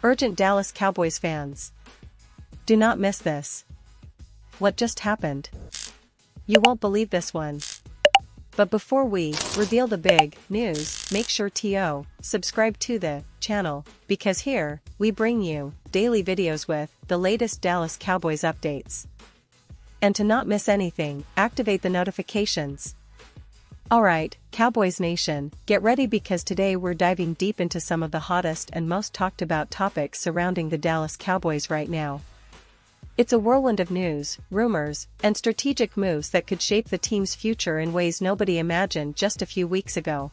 Urgent Dallas Cowboys fans. Do not miss this. What just happened? You won't believe this one. But before we reveal the big news, make sure to subscribe to the channel, because here, we bring you daily videos with the latest Dallas Cowboys updates. And to not miss anything, activate the notifications. Alright, Cowboys Nation, get ready because today we're diving deep into some of the hottest and most talked about topics surrounding the Dallas Cowboys right now. It's a whirlwind of news, rumors, and strategic moves that could shape the team's future in ways nobody imagined just a few weeks ago.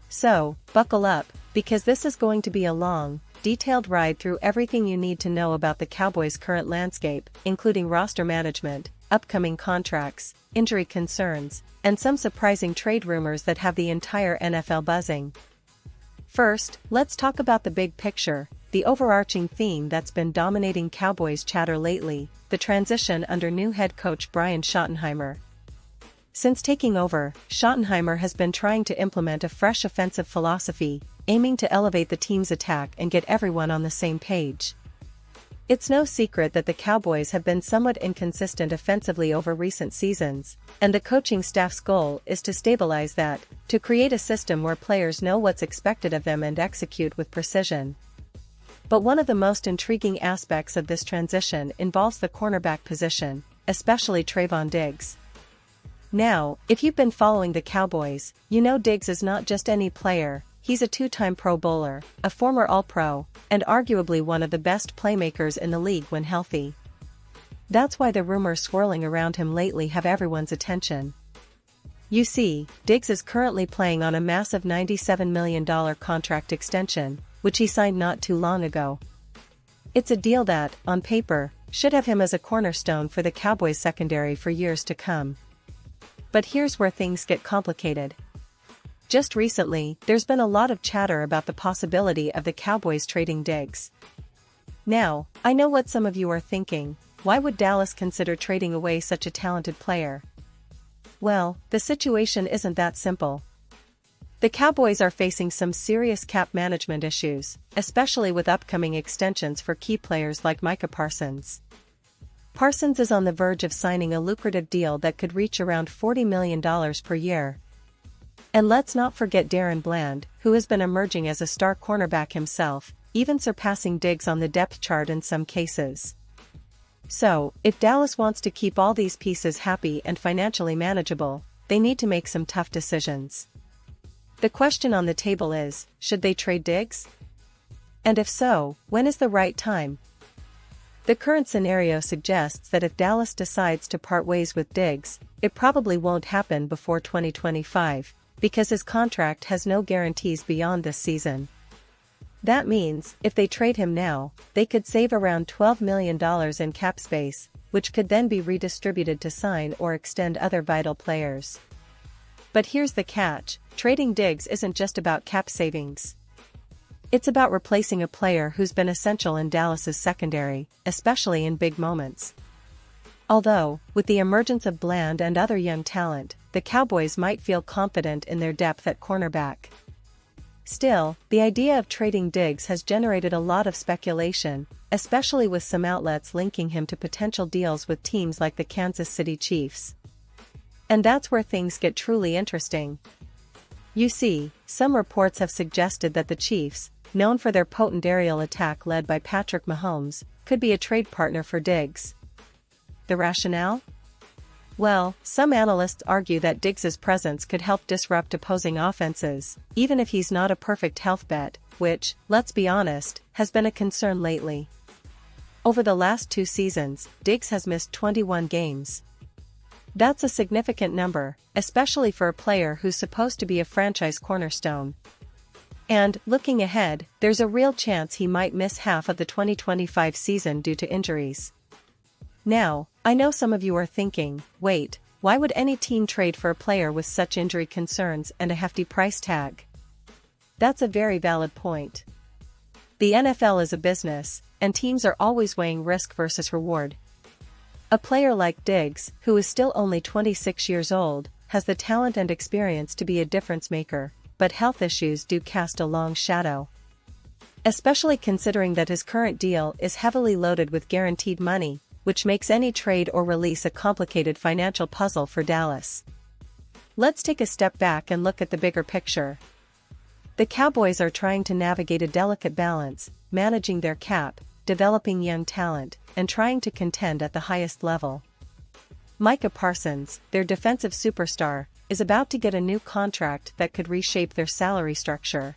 So, buckle up, because this is going to be a long, detailed ride through everything you need to know about the Cowboys' current landscape, including roster management, upcoming contracts, injury concerns, and some surprising trade rumors that have the entire NFL buzzing. First, let's talk about the big picture, the overarching theme that's been dominating Cowboys chatter lately, the transition under new head coach Brian Schottenheimer. Since taking over, Schottenheimer has been trying to implement a fresh offensive philosophy, aiming to elevate the team's attack and get everyone on the same page. It's no secret that the Cowboys have been somewhat inconsistent offensively over recent seasons, and the coaching staff's goal is to stabilize that, to create a system where players know what's expected of them and execute with precision. But one of the most intriguing aspects of this transition involves the cornerback position, especially Trevon Diggs. Now, if you've been following the Cowboys, you know Diggs is not just any player. He's a two-time Pro Bowler, a former All-Pro, and arguably one of the best playmakers in the league when healthy. That's why the rumors swirling around him lately have everyone's attention. You see, Diggs is currently playing on a massive $97 million contract extension, which he signed not too long ago. It's a deal that, on paper, should have him as a cornerstone for the Cowboys secondary for years to come. But here's where things get complicated. Just recently, there's been a lot of chatter about the possibility of the Cowboys trading Diggs. Now, I know what some of you are thinking: why would Dallas consider trading away such a talented player? Well, the situation isn't that simple. The Cowboys are facing some serious cap management issues, especially with upcoming extensions for key players like Micah Parsons. Parsons is on the verge of signing a lucrative deal that could reach around $40 million per year. And let's not forget Darren Bland, who has been emerging as a star cornerback himself, even surpassing Diggs on the depth chart in some cases. So, if Dallas wants to keep all these pieces happy and financially manageable, they need to make some tough decisions. The question on the table is, should they trade Diggs? And if so, when is the right time? The current scenario suggests that if Dallas decides to part ways with Diggs, it probably won't happen before 2025, because his contract has no guarantees beyond this season. That means, if they trade him now, they could save around $12 million in cap space, which could then be redistributed to sign or extend other vital players. But here's the catch: trading Diggs isn't just about cap savings. It's about replacing a player who's been essential in Dallas's secondary, especially in big moments. Although, with the emergence of Bland and other young talent, the Cowboys might feel confident in their depth at cornerback. Still, the idea of trading Diggs has generated a lot of speculation, especially with some outlets linking him to potential deals with teams like the Kansas City Chiefs. And that's where things get truly interesting. You see, some reports have suggested that the Chiefs, known for their potent aerial attack led by Patrick Mahomes, could be a trade partner for Diggs. The rationale? Well, some analysts argue that Diggs' presence could help disrupt opposing offenses, even if he's not a perfect health bet, which, let's be honest, has been a concern lately. Over the last 2 seasons, Diggs has missed 21 games. That's a significant number, especially for a player who's supposed to be a franchise cornerstone. And, looking ahead, there's a real chance he might miss half of the 2025 season due to injuries. Now, I know some of you are thinking, wait, why would any team trade for a player with such injury concerns and a hefty price tag? That's a very valid point. The NFL is a business, and teams are always weighing risk versus reward. A player like Diggs, who is still only 26 years old, has the talent and experience to be a difference maker, but health issues do cast a long shadow. especially considering that his current deal is heavily loaded with guaranteed money, which makes any trade or release a complicated financial puzzle for Dallas. Let's take a step back and look at the bigger picture. The Cowboys are trying to navigate a delicate balance, managing their cap, developing young talent, and trying to contend at the highest level. Micah Parsons, their defensive superstar, is about to get a new contract that could reshape their salary structure.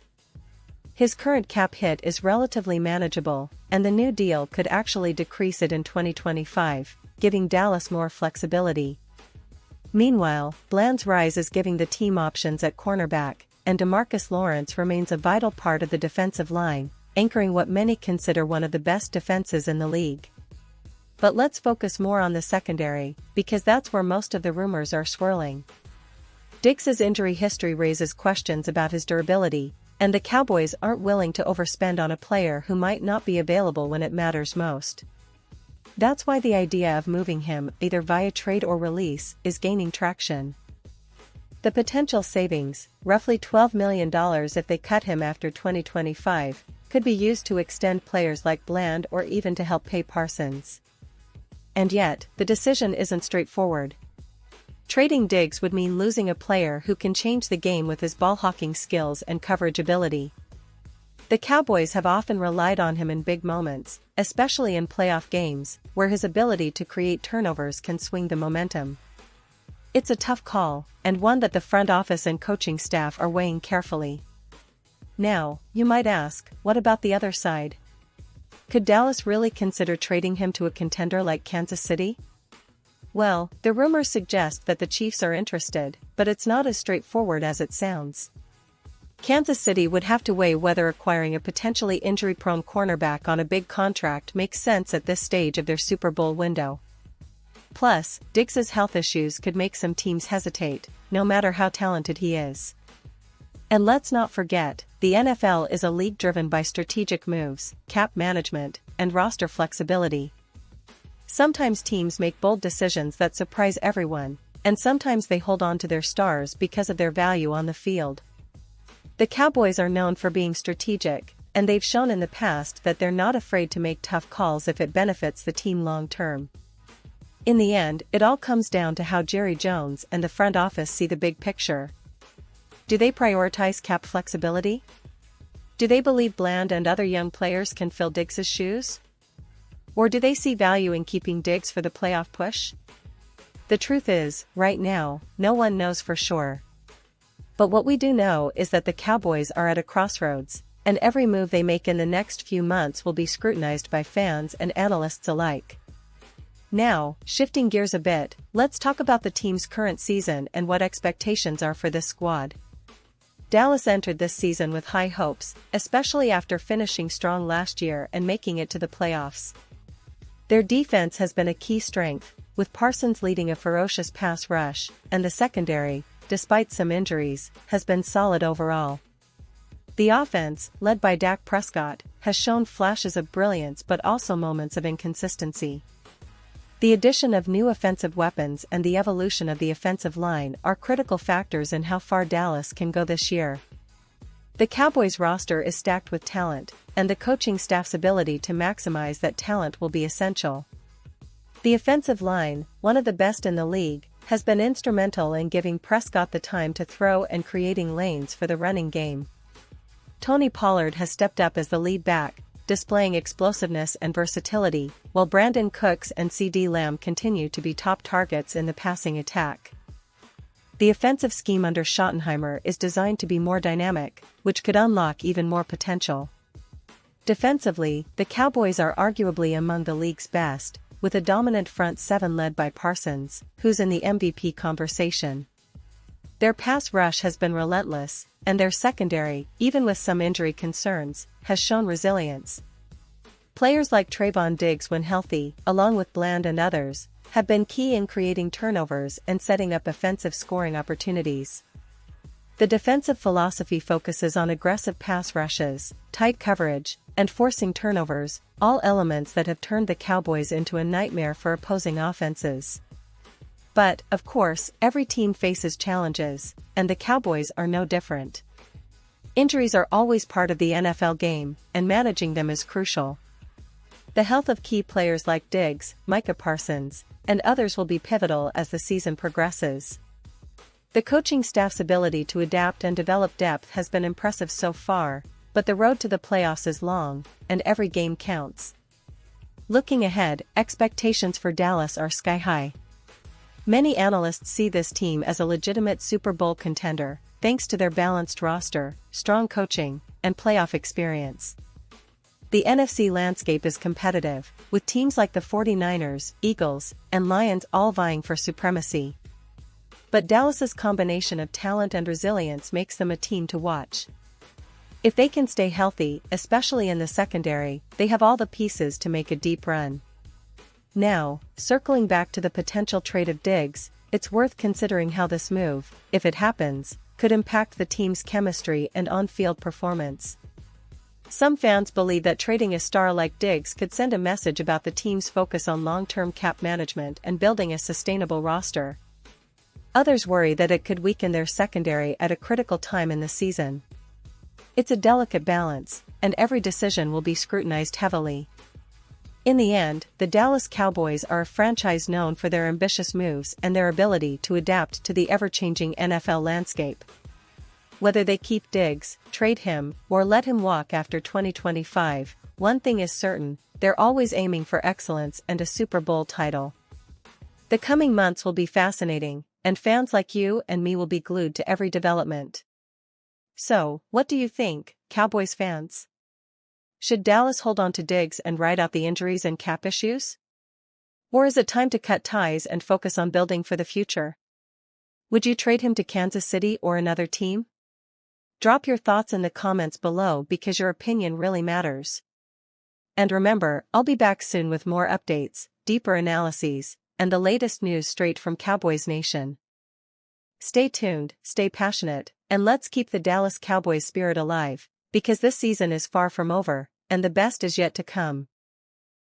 His current cap hit is relatively manageable, and the new deal could actually decrease it in 2025, giving Dallas more flexibility. Meanwhile, Bland's rise is giving the team options at cornerback, and DeMarcus Lawrence remains a vital part of the defensive line, anchoring what many consider one of the best defenses in the league. But let's focus more on the secondary, because that's where most of the rumors are swirling. Diggs' injury history raises questions about his durability, and the Cowboys aren't willing to overspend on a player who might not be available when it matters most. That's why the idea of moving him, either via trade or release, is gaining traction. The potential savings, roughly $12 million if they cut him after 2025, could be used to extend players like Bland or even to help pay Parsons. And yet, the decision isn't straightforward. Trading Diggs would mean losing a player who can change the game with his ball-hawking skills and coverage ability. The Cowboys have often relied on him in big moments, especially in playoff games, where his ability to create turnovers can swing the momentum. It's a tough call, and one that the front office and coaching staff are weighing carefully. Now, you might ask, what about the other side? Could Dallas really consider trading him to a contender like Kansas City? Well, the rumors suggest that the Chiefs are interested, but it's not as straightforward as it sounds. Kansas City would have to weigh whether acquiring a potentially injury-prone cornerback on a big contract makes sense at this stage of their Super Bowl window. Plus, Diggs' health issues could make some teams hesitate, no matter how talented he is. And let's not forget, the NFL is a league driven by strategic moves, cap management, and roster flexibility. Sometimes teams make bold decisions that surprise everyone, and sometimes they hold on to their stars because of their value on the field. The Cowboys are known for being strategic, and they've shown in the past that they're not afraid to make tough calls if it benefits the team long term. In the end, it all comes down to how Jerry Jones and the front office see the big picture. Do they prioritize cap flexibility? Do they believe Bland and other young players can fill Diggs' shoes? Or do they see value in keeping Diggs for the playoff push? The truth is, right now, no one knows for sure. But what we do know is that the Cowboys are at a crossroads, and every move they make in the next few months will be scrutinized by fans and analysts alike. Now, shifting gears a bit, let's talk about the team's current season and what expectations are for this squad. Dallas entered this season with high hopes, especially after finishing strong last year and making it to the playoffs. Their defense has been a key strength, with Parsons leading a ferocious pass rush, and the secondary, despite some injuries, has been solid overall. The offense, led by Dak Prescott, has shown flashes of brilliance but also moments of inconsistency. The addition of new offensive weapons and the evolution of the offensive line are critical factors in how far Dallas can go this year. The Cowboys roster is stacked with talent, and the coaching staff's ability to maximize that talent will be essential. The offensive line, one of the best in the league, has been instrumental in giving Prescott the time to throw and creating lanes for the running game. Tony Pollard has stepped up as the lead back, displaying explosiveness and versatility, while Brandon Cooks and CeeDee Lamb continue to be top targets in the passing attack. The offensive scheme under Schottenheimer is designed to be more dynamic, which could unlock even more potential. Defensively, the Cowboys are arguably among the league's best, with a dominant front seven led by Parsons, who's in the MVP conversation. Their pass rush has been relentless, and their secondary, even with some injury concerns, has shown resilience. Players like Trevon Diggs, when healthy, along with Bland and others, have been key in creating turnovers and setting up offensive scoring opportunities. The defensive philosophy focuses on aggressive pass rushes, tight coverage, and forcing turnovers, all elements that have turned the Cowboys into a nightmare for opposing offenses. But, of course, every team faces challenges, and the Cowboys are no different. Injuries are always part of the NFL game, and managing them is crucial. The health of key players like Diggs, Micah Parsons, and others will be pivotal as the season progresses. The coaching staff's ability to adapt and develop depth has been impressive so far, but the road to the playoffs is long, and every game counts. Looking ahead, expectations for Dallas are sky-high. Many analysts see this team as a legitimate Super Bowl contender, thanks to their balanced roster, strong coaching, and playoff experience. The NFC landscape is competitive, with teams like the 49ers, Eagles, and Lions all vying for supremacy. But Dallas's combination of talent and resilience makes them a team to watch. If they can stay healthy, especially in the secondary, they have all the pieces to make a deep run. Now, circling back to the potential trade of Diggs, it's worth considering how this move, if it happens, could impact the team's chemistry and on-field performance. Some fans believe that trading a star like Diggs could send a message about the team's focus on long-term cap management and building a sustainable roster. Others worry that it could weaken their secondary at a critical time in the season. It's a delicate balance, and every decision will be scrutinized heavily. In the end, the Dallas Cowboys are a franchise known for their ambitious moves and their ability to adapt to the ever-changing NFL landscape. Whether they keep Diggs, trade him, or let him walk after 2025, one thing is certain: they're always aiming for excellence and a Super Bowl title. The coming months will be fascinating, and fans like you and me will be glued to every development. So, what do you think, Cowboys fans? Should Dallas hold on to Diggs and ride out the injuries and cap issues? Or is it time to cut ties and focus on building for the future? Would you trade him to Kansas City or another team? Drop your thoughts in the comments below because your opinion really matters. And remember, I'll be back soon with more updates, deeper analyses, and the latest news straight from Cowboys Nation. Stay tuned, stay passionate, and let's keep the Dallas Cowboys spirit alive, because this season is far from over, and the best is yet to come.